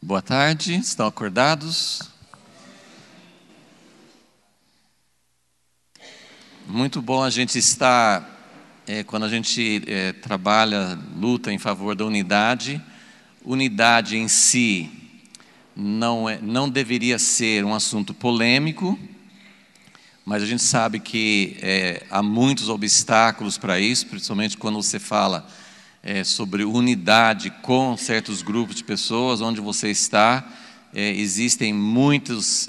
Boa tarde, estão acordados? Muito bom a gente estar, quando a gente trabalha, luta em favor da unidade. Unidade em si não deveria ser um assunto polêmico, mas a gente sabe que há muitos obstáculos para isso, principalmente quando você fala sobre unidade com certos grupos de pessoas, onde você está, existem muitos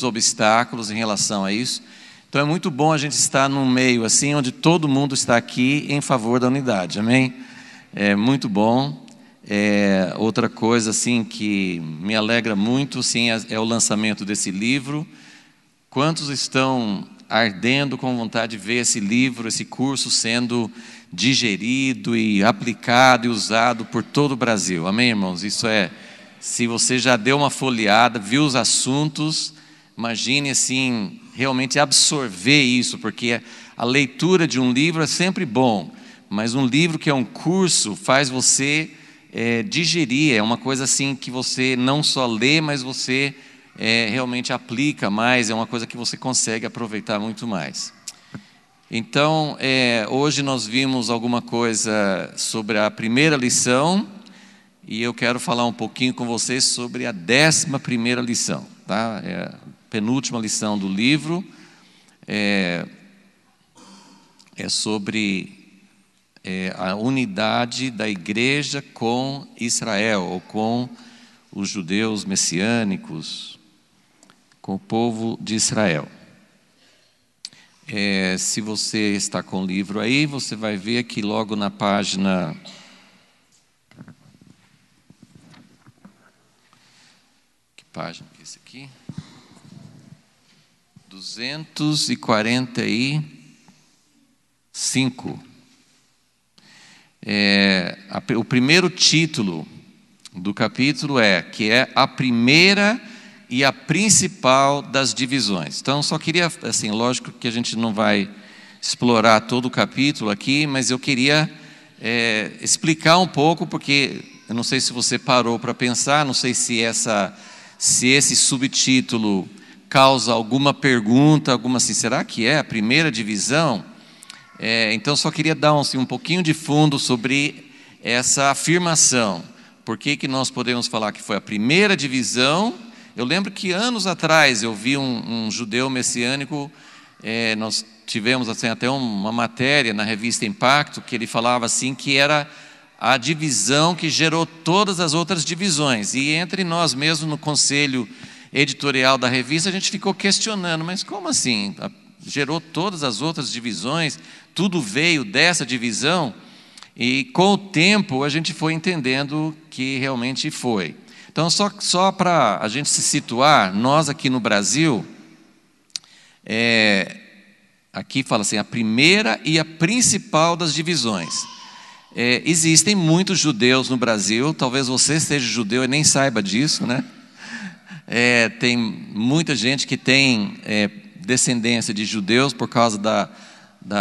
obstáculos em relação a isso. Então é muito bom a gente estar num meio assim, onde todo mundo está aqui em favor da unidade, amém? É muito bom. Outra coisa assim que me alegra muito, sim, é o lançamento desse livro. Quantos estão ardendo com vontade de ver esse livro, esse curso sendo digerido e aplicado e usado por todo o Brasil? Amém, irmãos? Isso se você já deu uma folheada, viu os assuntos, imagine assim, realmente absorver isso, porque a leitura de um livro é sempre bom, mas um livro que é um curso faz você digerir, é uma coisa assim que você não só lê, mas você realmente aplica mais, é uma coisa que você consegue aproveitar muito mais. Então, hoje nós vimos alguma coisa sobre a primeira lição, e eu quero falar um pouquinho com vocês sobre a 11ª lição, tá? É a penúltima lição do livro, é sobre a unidade da igreja com Israel, ou com os judeus messiânicos, com o povo de Israel. Se você está com o livro aí, você vai ver que logo na página... Que página que é esse aqui? 245. O primeiro título do capítulo que é a primeira e a principal das divisões. Então, só queria, assim, lógico que a gente não vai explorar todo o capítulo aqui, mas eu queria explicar um pouco, porque eu não sei se você parou para pensar, não sei se esse subtítulo causa alguma pergunta, assim, será que é a primeira divisão? Então, só queria dar um pouquinho de fundo sobre essa afirmação. Por que nós podemos falar que foi a primeira divisão? Eu lembro que anos atrás eu vi um judeu messiânico, nós tivemos assim, até uma matéria na revista Impacto, que ele falava assim que era a divisão que gerou todas as outras divisões. E entre nós mesmos, no conselho editorial da revista, a gente ficou questionando, mas como assim? Gerou todas as outras divisões, tudo veio dessa divisão? E com o tempo a gente foi entendendo que realmente foi. Então, só para a gente se situar, nós aqui no Brasil, aqui fala assim, a primeira e a principal das divisões. Existem muitos judeus no Brasil, talvez você seja judeu e nem saiba disso, né? Tem muita gente que tem descendência de judeus por causa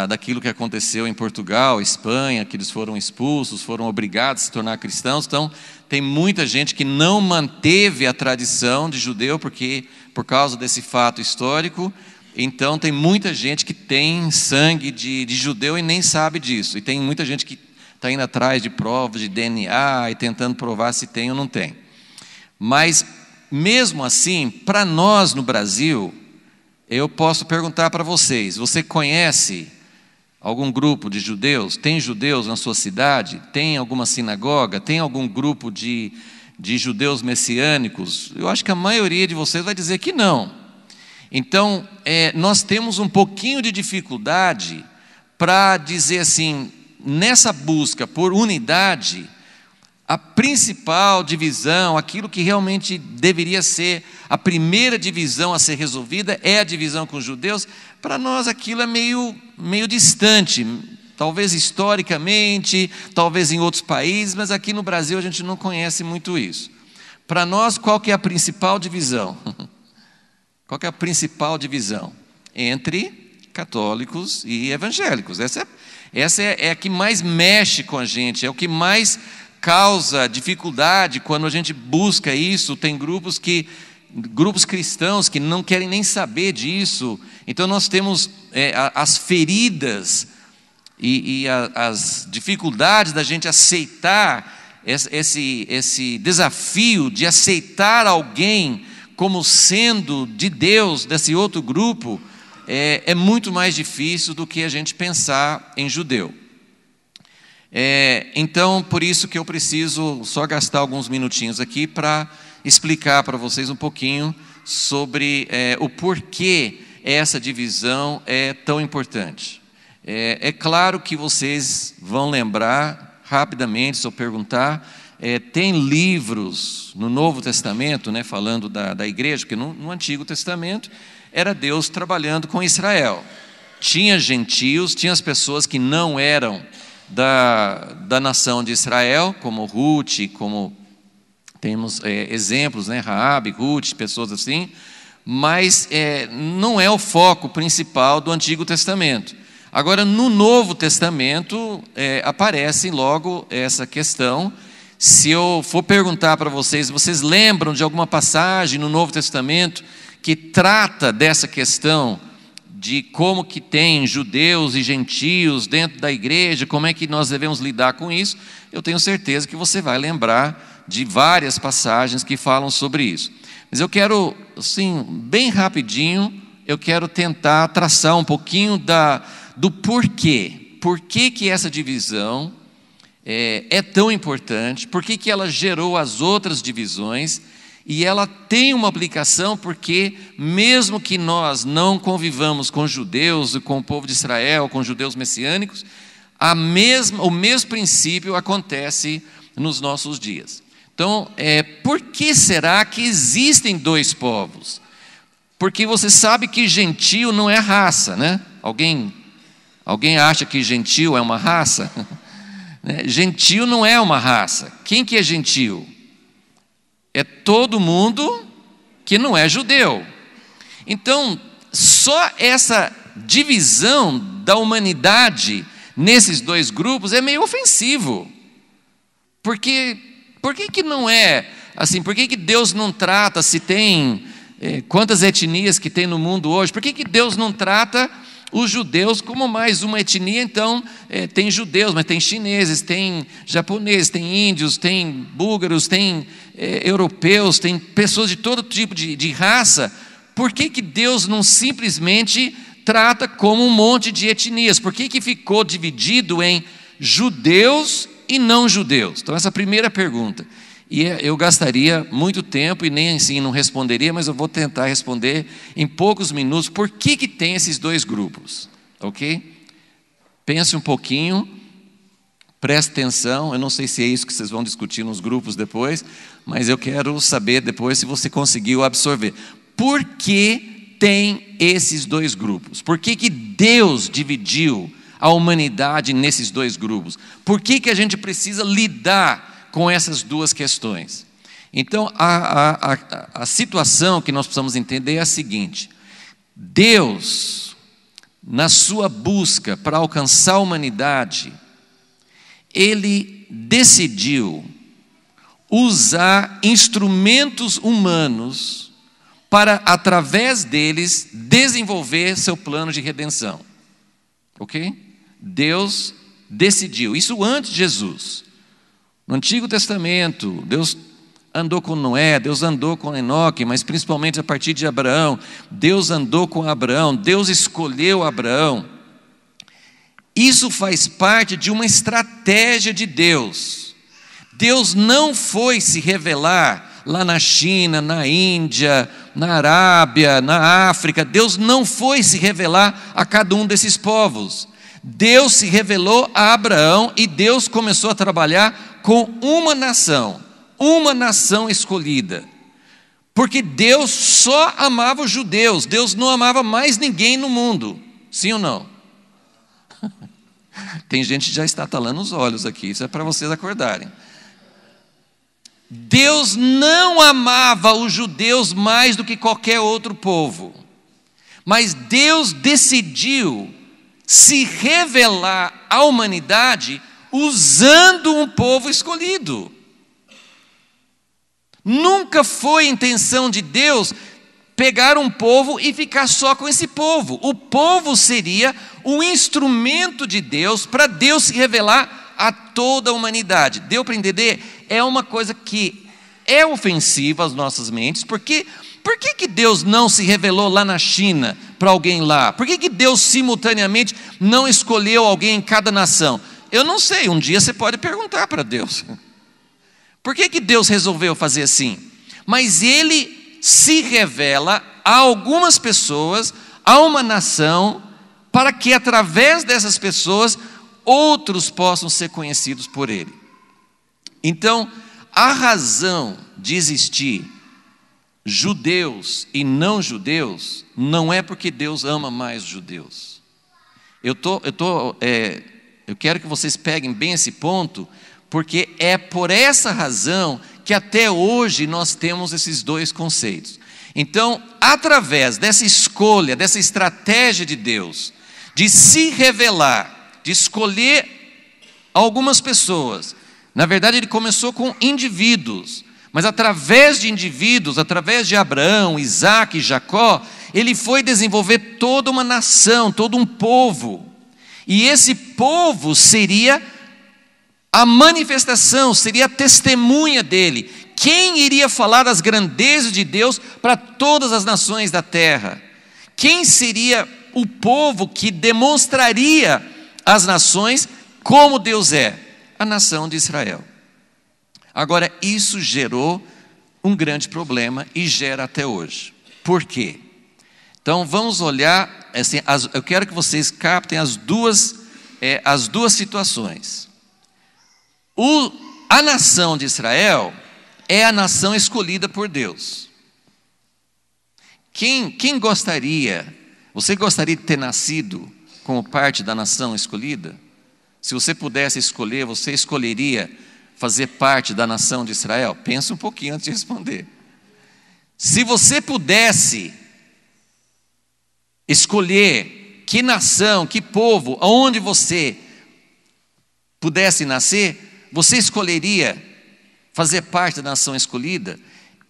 daquilo que aconteceu em Portugal, Espanha, que eles foram expulsos, foram obrigados a se tornar cristãos. Então, tem muita gente que não manteve a tradição de judeu por causa desse fato histórico. Então, tem muita gente que tem sangue de judeu e nem sabe disso. E tem muita gente que está indo atrás de provas de DNA e tentando provar se tem ou não tem. Mas, mesmo assim, para nós no Brasil, eu posso perguntar para vocês, você conhece algum grupo de judeus? Tem judeus na sua cidade? Tem alguma sinagoga? Tem algum grupo de judeus messiânicos? Eu acho que a maioria de vocês vai dizer que não. Então, nós temos um pouquinho de dificuldade para dizer assim, nessa busca por unidade, a principal divisão, aquilo que realmente deveria ser a primeira divisão a ser resolvida, é a divisão com os judeus. Para nós aquilo é meio distante, talvez historicamente, talvez em outros países, mas aqui no Brasil a gente não conhece muito isso. Para nós, qual que é a principal divisão? Qual que é a principal divisão? Entre católicos e evangélicos. Essa é a que mais mexe com a gente, é o que mais causa dificuldade quando a gente busca isso. Tem grupos cristãos que não querem nem saber disso. Então nós temos as feridas e as dificuldades da gente aceitar esse desafio de aceitar alguém como sendo de Deus, desse outro grupo, é muito mais difícil do que a gente pensar em judeu. Então, por isso que eu preciso só gastar alguns minutinhos aqui para explicar para vocês um pouquinho sobre o porquê essa divisão é tão importante. É claro que vocês vão lembrar rapidamente, se eu perguntar, tem livros no Novo Testamento, né, falando da igreja, porque no Antigo Testamento era Deus trabalhando com Israel. Tinha gentios, tinha as pessoas que não eram da nação de Israel, como Ruth, como temos exemplos, né, Raabe, Ruth, pessoas assim, mas não é o foco principal do Antigo Testamento. Agora, no Novo Testamento, aparece logo essa questão. Se eu for perguntar para vocês, vocês lembram de alguma passagem no Novo Testamento que trata dessa questão de como que tem judeus e gentios dentro da igreja, como é que nós devemos lidar com isso? Eu tenho certeza que você vai lembrar de várias passagens que falam sobre isso. Mas eu quero, assim, bem rapidinho, eu quero tentar traçar um pouquinho do porquê. Por que essa divisão é tão importante, por que ela gerou as outras divisões, e ela tem uma aplicação porque, mesmo que nós não convivamos com judeus, com o povo de Israel, com judeus messiânicos, o mesmo princípio acontece nos nossos dias. Então, por que será que existem dois povos? Porque você sabe que gentio não é raça, né? Alguém acha que gentio é uma raça? Gentio não é uma raça. Quem que é gentio? É todo mundo que não é judeu. Então, só essa divisão da humanidade nesses dois grupos é meio ofensivo. Por que não é assim? Por que Deus não trata, se tem quantas etnias que tem no mundo hoje, por que Deus não trata os judeus como mais uma etnia? Então, tem judeus, mas tem chineses, tem japoneses, tem índios, tem búlgaros, tem europeus, tem pessoas de todo tipo de raça. Por que Deus não simplesmente trata como um monte de etnias? Por que ficou dividido em judeus e não judeus? Então, essa é a primeira pergunta. E eu gastaria muito tempo e nem assim não responderia, mas eu vou tentar responder em poucos minutos por que tem esses dois grupos, ok? Pense um pouquinho, preste atenção. Eu não sei se é isso que vocês vão discutir nos grupos depois, mas eu quero saber depois se você conseguiu absorver. Por que tem esses dois grupos? Por que Deus dividiu a humanidade nesses dois grupos? Por que a gente precisa lidar com essas duas questões? Então, a situação que nós precisamos entender é a seguinte: Deus, na sua busca para alcançar a humanidade, Ele decidiu usar instrumentos humanos para, através deles, desenvolver seu plano de redenção. Ok? Deus decidiu, isso antes de Jesus. No Antigo Testamento, Deus andou com Noé, Deus andou com Enoque, mas principalmente a partir de Abraão, Deus andou com Abraão, Deus escolheu Abraão. Isso faz parte de uma estratégia de Deus. Deus não foi se revelar lá na China, na Índia, na Arábia, na África. Deus não foi se revelar a cada um desses povos. Deus se revelou a Abraão e Deus começou a trabalhar com uma nação escolhida. Porque Deus só amava os judeus, Deus não amava mais ninguém no mundo. Sim ou não? Tem gente que já está talando os olhos aqui, isso é para vocês acordarem. Deus não amava os judeus mais do que qualquer outro povo. Mas Deus decidiu se revelar à humanidade usando um povo escolhido. Nunca foi intenção de Deus pegar um povo e ficar só com esse povo. O povo seria o instrumento de Deus para Deus se revelar a toda a humanidade. Deu para entender? É uma coisa que é ofensiva às nossas mentes, porque por que Deus não se revelou lá na China para alguém lá? Por que Deus simultaneamente não escolheu alguém em cada nação? Eu não sei, um dia você pode perguntar para Deus. Por que Deus resolveu fazer assim? Mas Ele se revela a algumas pessoas, a uma nação, para que através dessas pessoas outros possam ser conhecidos por Ele. Então, a razão de existir judeus e não judeus não é porque Deus ama mais os judeus. Eu quero que vocês peguem bem esse ponto, porque é por essa razão que até hoje nós temos esses dois conceitos. Então, através dessa escolha, dessa estratégia de Deus, de se revelar, de escolher algumas pessoas, na verdade Ele começou com indivíduos, mas através de indivíduos, através de Abraão, Isaac e Jacó, Ele foi desenvolver toda uma nação, todo um povo, e esse povo seria a manifestação, seria a testemunha dele. Quem iria falar das grandezas de Deus para todas as nações da terra? Quem seria o povo que demonstraria às nações como Deus é? A nação de Israel. Agora, isso gerou um grande problema e gera até hoje. Por quê? Então, vamos olhar, assim, eu quero que vocês captem as duas situações. A nação de Israel é a nação escolhida por Deus. Quem gostaria, você gostaria de ter nascido como parte da nação escolhida? Se você pudesse escolher, você escolheria fazer parte da nação de Israel? Pensa um pouquinho antes de responder. Se você pudesse escolher que nação, que povo, aonde você pudesse nascer, você escolheria fazer parte da nação escolhida?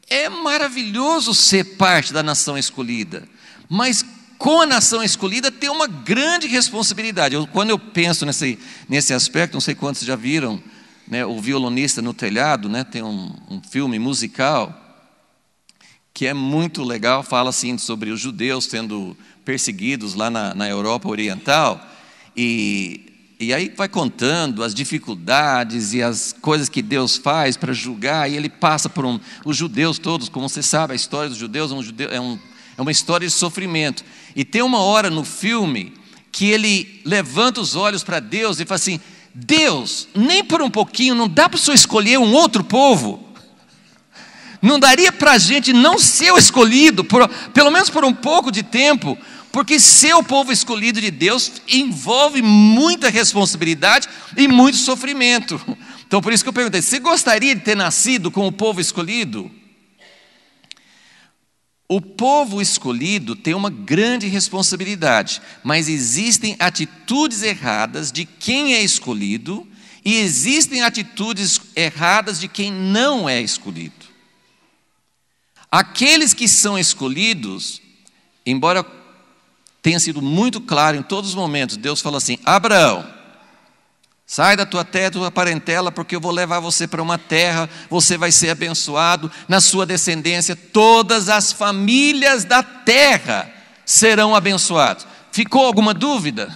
É maravilhoso ser parte da nação escolhida, mas com a nação escolhida tem uma grande responsabilidade. Quando eu penso nesse aspecto, não sei quantos já viram, né, o Violonista no Telhado, né, tem um filme musical que é muito legal, fala assim sobre os judeus sendo perseguidos lá na Europa Oriental, e aí vai contando as dificuldades e as coisas que Deus faz para julgar, e ele passa por os judeus todos, como você sabe, a história dos judeus é uma história de sofrimento. E tem uma hora no filme que ele levanta os olhos para Deus e fala assim: Deus, nem por um pouquinho, não dá para o Senhor escolher um outro povo? Não daria para a gente não ser o escolhido, pelo menos por um pouco de tempo? Porque ser o povo escolhido de Deus envolve muita responsabilidade e muito sofrimento. Então por isso que eu perguntei, você gostaria de ter nascido com o povo escolhido? O povo escolhido tem uma grande responsabilidade, mas existem atitudes erradas de quem é escolhido e existem atitudes erradas de quem não é escolhido. Aqueles que são escolhidos, embora tenha sido muito claro em todos os momentos, Deus falou assim: Abraão, sai da tua terra, da tua parentela, porque eu vou levar você para uma terra, você vai ser abençoado, na sua descendência todas as famílias da terra serão abençoadas. Ficou alguma dúvida?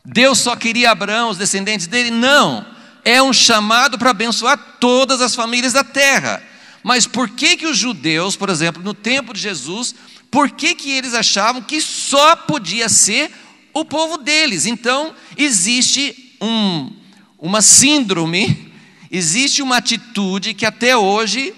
Deus só queria Abraão, os descendentes dele? Não, é um chamado para abençoar todas as famílias da terra. Mas por que os judeus, por exemplo, no tempo de Jesus, por que eles achavam que só podia ser o povo deles? Então, existe uma síndrome, existe uma atitude que até hoje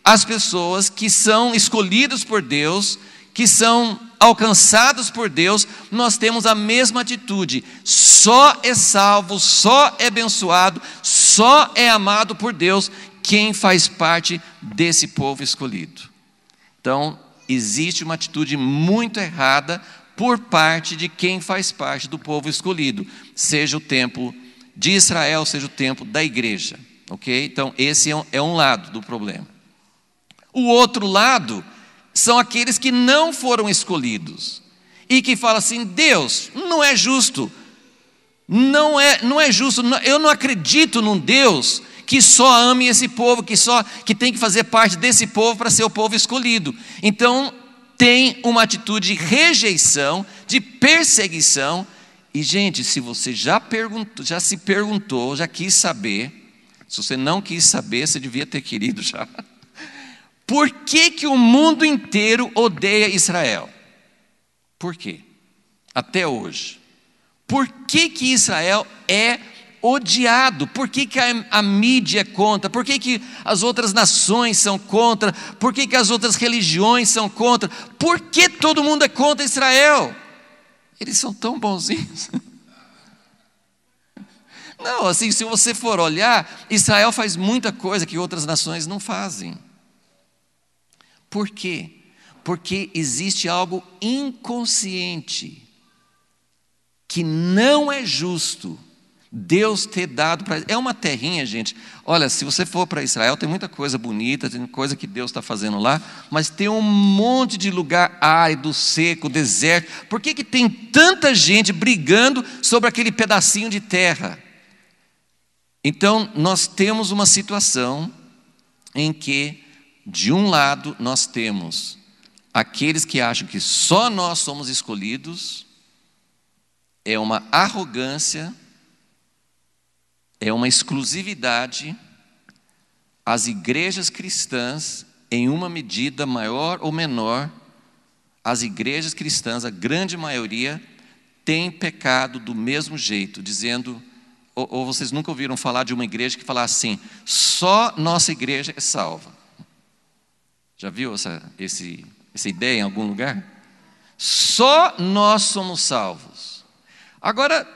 as pessoas que são escolhidas por Deus, que são alcançados por Deus, nós temos a mesma atitude: só é salvo, só é abençoado, só é amado por Deus quem faz parte desse povo escolhido. Então, existe uma atitude muito errada por parte de quem faz parte do povo escolhido, seja o tempo de Israel seja o templo da igreja, ok? Então esse é um lado do problema. O outro lado são aqueles que não foram escolhidos e que falam assim: Deus, não é justo, não é justo, eu não acredito num Deus que só ame esse povo, que tem que fazer parte desse povo para ser o povo escolhido. Então tem uma atitude de rejeição, de perseguição. E gente, se você já se perguntou, já quis saber, se você não quis saber, você devia ter querido já. Por que o mundo inteiro odeia Israel? Por quê? Até hoje. Por que Israel é odiado? Por que a mídia é contra? Por que as outras nações são contra? Por que as outras religiões são contra? Por que todo mundo é contra Israel? Eles são tão bonzinhos. Não, assim, se você for olhar, Israel faz muita coisa que outras nações não fazem. Por quê? Porque existe algo inconsciente que não é justo Deus ter dado para... É uma terrinha, gente. Olha, se você for para Israel, tem muita coisa bonita, tem coisa que Deus está fazendo lá, mas tem um monte de lugar árido, seco, deserto. Por que tem tanta gente brigando sobre aquele pedacinho de terra? Então, nós temos uma situação em que, de um lado, nós temos aqueles que acham que só nós somos escolhidos, é uma arrogância, é uma exclusividade. As igrejas cristãs, em uma medida maior ou menor, as igrejas cristãs, a grande maioria, tem pecado do mesmo jeito, dizendo, ou vocês nunca ouviram falar de uma igreja que fala assim: só nossa igreja é salva. Já viu essa ideia em algum lugar? Só nós somos salvos. Agora,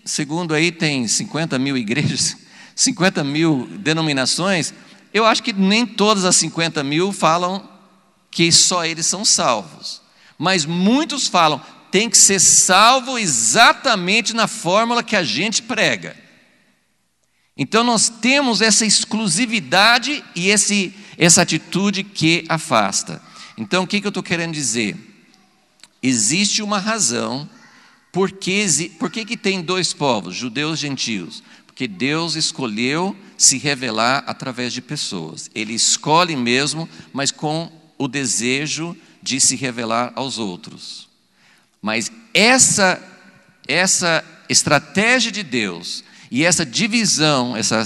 segundo aí, tem 50 mil igrejas, 50 mil denominações. Eu acho que nem todas as 50 mil falam que só eles são salvos. Mas muitos falam, tem que ser salvo exatamente na fórmula que a gente prega. Então nós temos essa exclusividade e essa atitude que afasta. Então o que eu estou querendo dizer? Existe uma razão por que tem dois povos, judeus e gentios. Porque Deus escolheu se revelar através de pessoas. Ele escolhe mesmo, mas com o desejo de se revelar aos outros. Mas essa estratégia de Deus e essa divisão, essa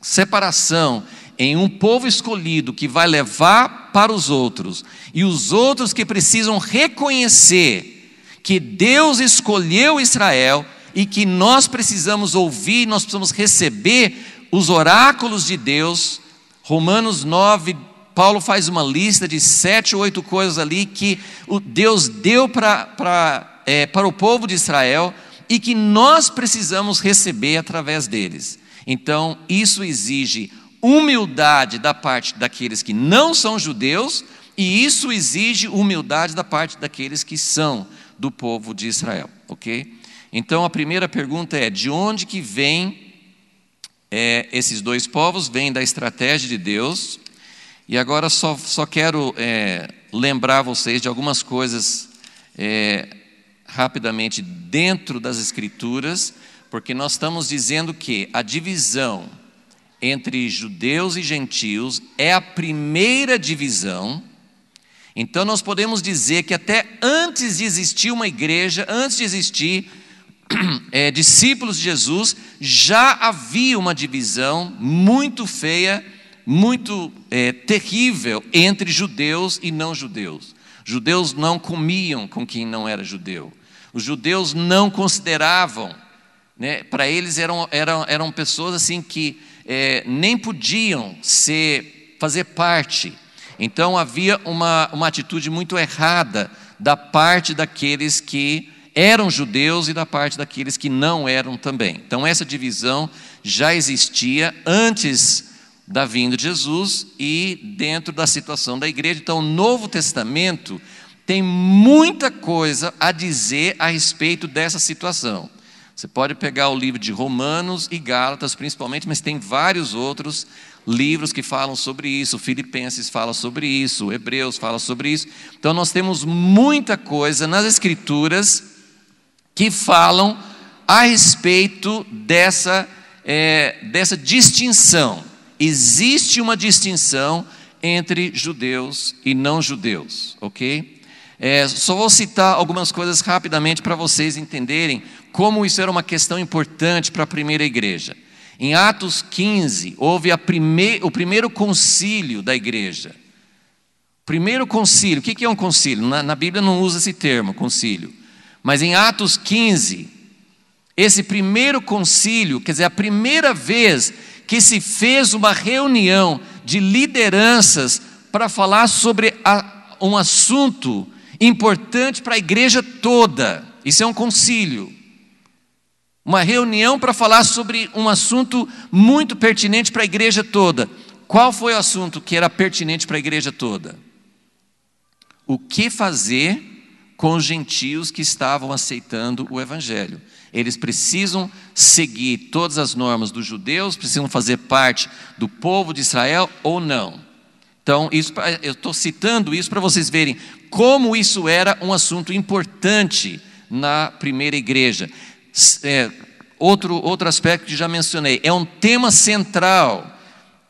separação em um povo escolhido que vai levar para os outros, e os outros que precisam reconhecer que Deus escolheu Israel e que nós precisamos ouvir, nós precisamos receber os oráculos de Deus. Romanos 9, Paulo faz uma lista de 7 ou 8 coisas ali que Deus deu para o povo de Israel e que nós precisamos receber através deles. Então, isso exige humildade da parte daqueles que não são judeus, e isso exige humildade da parte daqueles que são do povo de Israel, ok? Então, a primeira pergunta é: de onde que vem esses dois povos? Vem da estratégia de Deus. E agora só quero lembrar vocês de algumas coisas rapidamente dentro das Escrituras, porque nós estamos dizendo que a divisão entre judeus e gentios é a primeira divisão. Então nós podemos dizer que até antes de existir uma igreja, antes de existir discípulos de Jesus, já havia uma divisão muito feia, muito terrível entre judeus e não judeus. Judeus não comiam com quem não era judeu. Os judeus não consideravam, né, para eles eram pessoas assim que nem podiam fazer parte. Então havia uma atitude muito errada da parte daqueles que eram judeus e da parte daqueles que não eram também. Então essa divisão já existia antes da vinda de Jesus e dentro da situação da igreja. Então o Novo Testamento tem muita coisa a dizer a respeito dessa situação. Você pode pegar o livro de Romanos e Gálatas, principalmente, mas tem vários outros livros que falam sobre isso. Filipenses fala sobre isso, Hebreus fala sobre isso. Então nós temos muita coisa nas Escrituras que falam a respeito dessa distinção. Existe uma distinção entre judeus e não judeus, ok? Só vou citar algumas coisas rapidamente para vocês entenderem como isso era uma questão importante para a primeira igreja. Em Atos 15, houve o primeiro concílio da igreja. Primeiro concílio, o que é um concílio? Na Bíblia não usa esse termo, concílio. Mas em Atos 15, esse primeiro concílio, quer dizer, a primeira vez que se fez uma reunião de lideranças para falar sobre um assunto importante para a igreja toda. Isso é um concílio. Uma reunião para falar sobre um assunto muito pertinente para a igreja toda. Qual foi o assunto que era pertinente para a igreja toda? O que fazer com os gentios que estavam aceitando o evangelho? Eles precisam seguir todas as normas dos judeus, precisam fazer parte do povo de Israel ou não? Então, eu estou citando isso para vocês verem como isso era um assunto importante na primeira igreja. Outro aspecto que já mencionei, é um tema central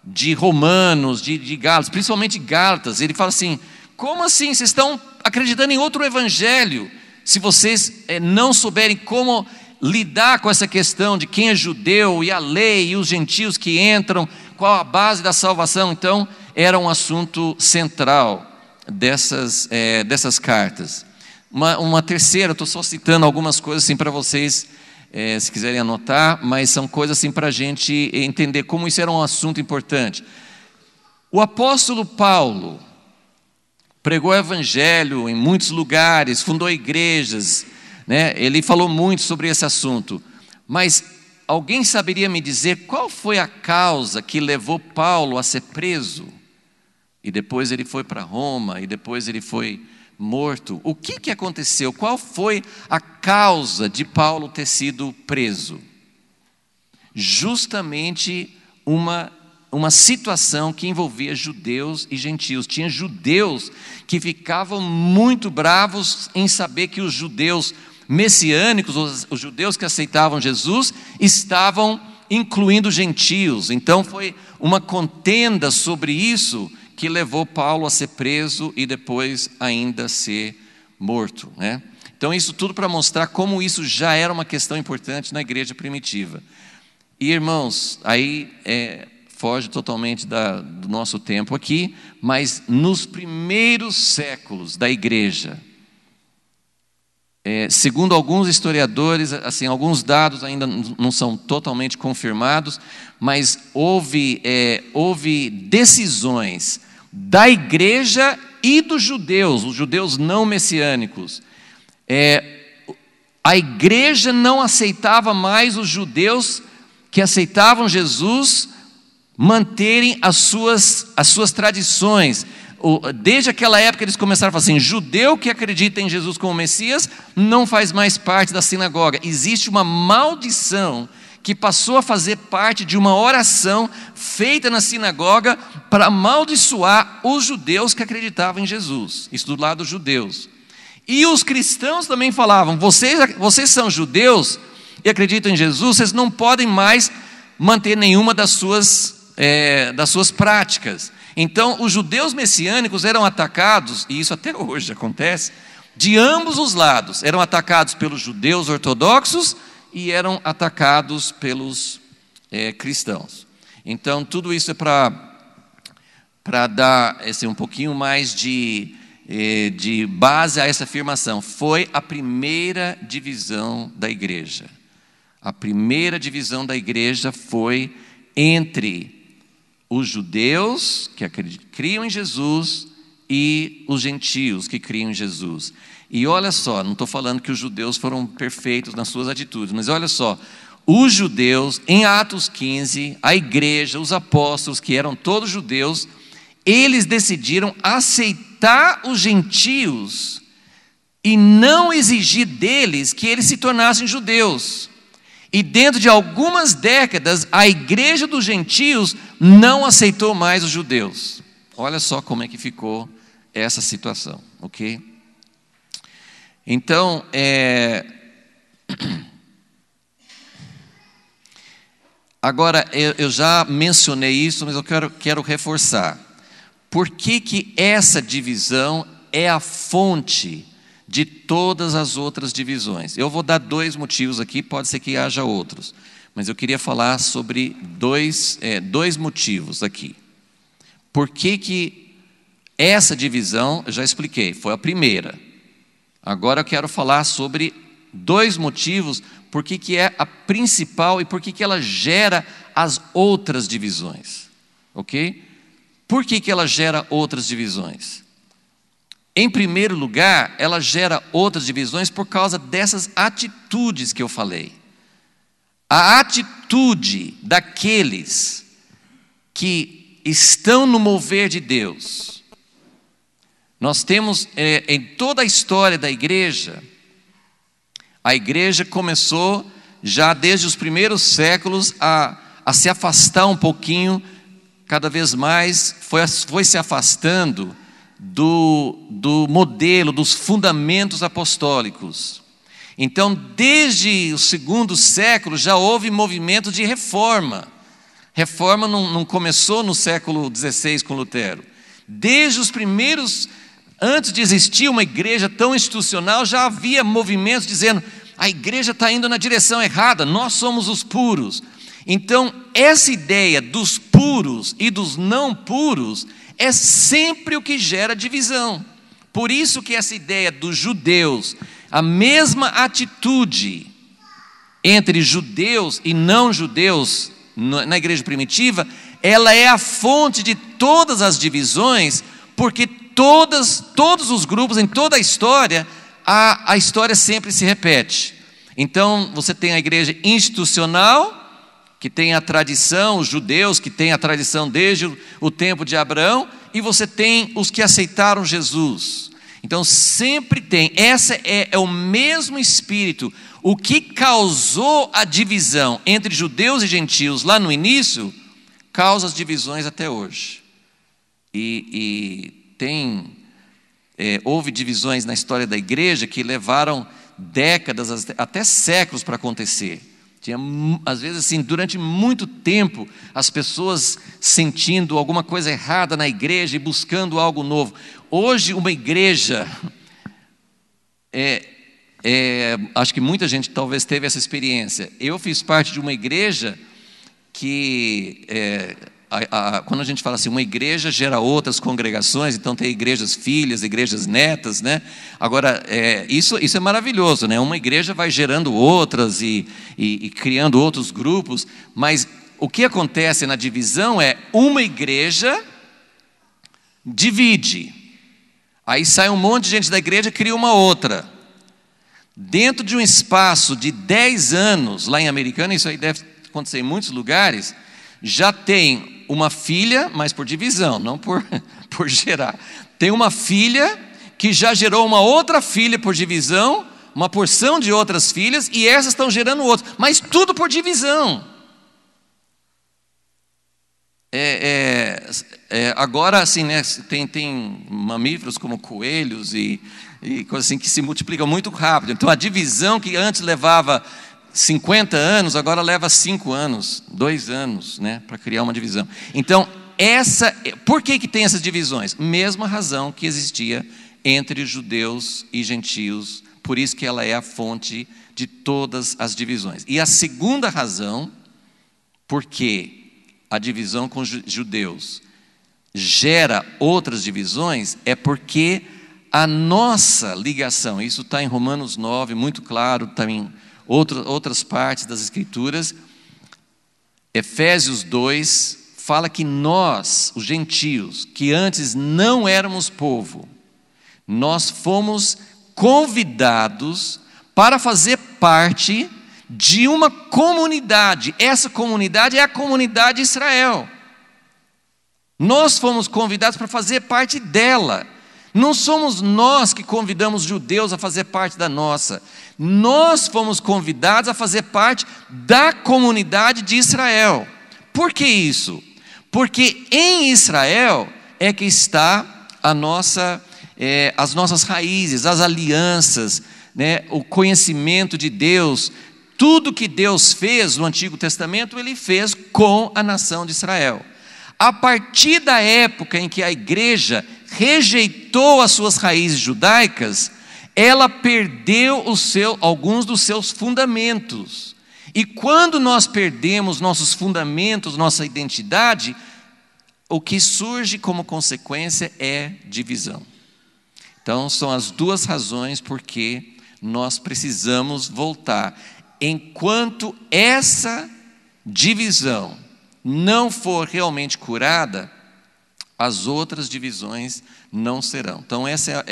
de Romanos, de Gálatas, principalmente Gálatas. Ele fala assim: como assim? Vocês estão acreditando em outro evangelho, se vocês não souberem como lidar com essa questão de quem é judeu e a lei e os gentios que entram, qual a base da salvação. Então, era um assunto central dessas cartas. Uma terceira, estou só citando algumas coisas assim para vocês, se quiserem anotar, mas são coisas assim para a gente entender como isso era um assunto importante. O apóstolo Paulo pregou o evangelho em muitos lugares, fundou igrejas, né? Ele falou muito sobre esse assunto, mas alguém saberia me dizer qual foi a causa que levou Paulo a ser preso? E depois ele foi para Roma, e depois ele foi morto. O que aconteceu? Qual foi a causa de Paulo ter sido preso? Justamente uma situação que envolvia judeus e gentios. Tinha judeus que ficavam muito bravos em saber que os judeus messiânicos, os judeus que aceitavam Jesus, estavam incluindo gentios. Então foi uma contenda sobre isso que levou Paulo a ser preso e depois ainda ser morto, né? Então isso tudo para mostrar como isso já era uma questão importante na igreja primitiva. E irmãos, aí foge totalmente do nosso tempo aqui, mas nos primeiros séculos da igreja, segundo alguns historiadores, assim, alguns dados ainda não são totalmente confirmados, mas houve decisões da igreja e dos judeus, os judeus não messiânicos. A igreja não aceitava mais os judeus que aceitavam Jesus manterem as suas tradições. Desde aquela época eles começaram a falar assim: judeu que acredita em Jesus como Messias não faz mais parte da sinagoga. Existe uma maldição que passou a fazer parte de uma oração feita na sinagoga para amaldiçoar os judeus que acreditavam em Jesus. Isso do lado dos judeus. E os cristãos também falavam: vocês são judeus e acreditam em Jesus, vocês não podem mais manter nenhuma das suas práticas. Então, os judeus messiânicos eram atacados, e isso até hoje acontece, de ambos os lados. Eram atacados pelos judeus ortodoxos e eram atacados pelos cristãos. Então, tudo isso é para dar um pouquinho mais de base a essa afirmação. Foi a primeira divisão da igreja. A primeira divisão da igreja foi entre os judeus que criam em Jesus e os gentios que criam em Jesus. E olha só, não estou falando que os judeus foram perfeitos nas suas atitudes, mas olha só, os judeus, em Atos 15, a igreja, os apóstolos, que eram todos judeus, eles decidiram aceitar os gentios e não exigir deles que eles se tornassem judeus. E dentro de algumas décadas, a igreja dos gentios não aceitou mais os judeus. Olha só como é que ficou essa situação, ok? Então, agora, eu já mencionei isso, mas eu quero reforçar. Por que essa divisão é a fonte de todas as outras divisões? Eu vou dar 2 motivos aqui, pode ser que haja outros, mas eu queria falar sobre dois motivos aqui. Por que essa divisão, eu já expliquei, foi a primeira. Agora eu quero falar sobre 2 motivos, por que é a principal e por que ela gera as outras divisões, ok? Por que ela gera outras divisões? Em primeiro lugar, ela gera outras divisões por causa dessas atitudes que eu falei. A atitude daqueles que estão no mover de Deus. Nós temos em toda a história da igreja, a igreja começou já desde os primeiros séculos a se afastar um pouquinho, cada vez mais foi se afastando do modelo, dos fundamentos apostólicos. Então, desde o 2º século já houve movimento de reforma. Reforma não começou no século XVI com Lutero. Desde os primeiros, antes de existir uma igreja tão institucional, já havia movimentos dizendo: a igreja está indo na direção errada, nós somos os puros. Então, essa ideia dos puros e dos não puros é sempre o que gera divisão. Por isso que essa ideia dos judeus, a mesma atitude entre judeus e não judeus na igreja primitiva, ela é a fonte de todas as divisões, porque todos os grupos, em toda a história, a história sempre se repete. Então, você tem a igreja institucional, que tem a tradição, os judeus que têm a tradição desde o tempo de Abraão, e você tem os que aceitaram Jesus. Então sempre tem, essa é o mesmo espírito. O que causou a divisão entre judeus e gentios lá no início, causa as divisões até hoje. Houve divisões na história da igreja que levaram décadas, até séculos para acontecer. Tinha, às vezes assim, durante muito tempo, as pessoas sentindo alguma coisa errada na igreja e buscando algo novo. Hoje, uma igreja, acho que muita gente talvez teve essa experiência. Eu fiz parte de uma igreja que, quando a gente fala assim, uma igreja gera outras congregações, então tem igrejas filhas, igrejas netas, né? Agora, isso é maravilhoso, né? Uma igreja vai gerando outras e criando outros grupos, mas o que acontece na divisão é uma igreja divide, aí sai um monte de gente da igreja e cria uma outra. Dentro de um espaço de 10 anos, lá em Americana, isso aí deve acontecer em muitos lugares, já tem uma filha, mas por divisão, não por gerar. Tem uma filha que já gerou uma outra filha por divisão, uma porção de outras filhas, e essas estão gerando outras, mas tudo por divisão. Agora, assim, né, tem mamíferos como coelhos e coisas assim que se multiplicam muito rápido. Então, a divisão que antes levava 50 anos, agora leva 5 anos, 2 anos, né, para criar uma divisão. Então, por que tem essas divisões? Mesma razão que existia entre judeus e gentios, por isso que ela é a fonte de todas as divisões. E a segunda razão, porque a divisão com os judeus gera outras divisões, é porque a nossa ligação, isso está em Romanos 9, muito claro, está em outras partes das Escrituras. Efésios 2 fala que nós, os gentios, que antes não éramos povo, nós fomos convidados para fazer parte de uma comunidade. Essa comunidade é a comunidade de Israel. Nós fomos convidados para fazer parte dela. Não somos nós que convidamos judeus a fazer parte da nossa. Nós fomos convidados a fazer parte da comunidade de Israel. Por que isso? Porque em Israel é que está as nossas raízes, as alianças, né? O conhecimento de Deus. Tudo que Deus fez no Antigo Testamento, Ele fez com a nação de Israel. A partir da época em que a igreja rejeitou as suas raízes judaicas, ela perdeu alguns dos seus fundamentos. E quando nós perdemos nossos fundamentos, nossa identidade, o que surge como consequência é divisão. Então, são as duas razões porque nós precisamos voltar. Enquanto essa divisão não for realmente curada, as outras divisões não serão. Então, essa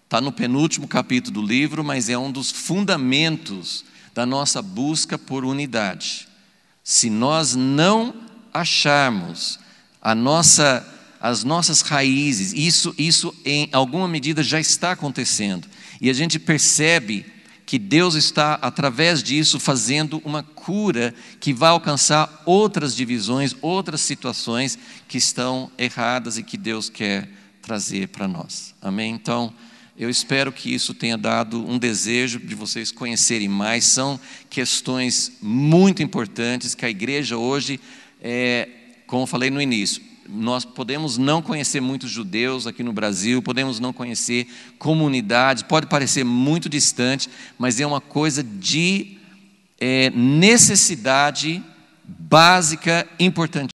está no penúltimo capítulo do livro, mas é um dos fundamentos da nossa busca por unidade. Se nós não acharmos as nossas raízes, isso em alguma medida já está acontecendo, e a gente percebe que Deus está, através disso, fazendo uma cura que vai alcançar outras divisões, outras situações que estão erradas e que Deus quer trazer para nós. Amém? Então, eu espero que isso tenha dado um desejo de vocês conhecerem mais. São questões muito importantes que a igreja hoje, como eu falei no início, nós podemos não conhecer muitos judeus aqui no Brasil, podemos não conhecer comunidades, pode parecer muito distante, mas é uma coisa de necessidade básica, importante.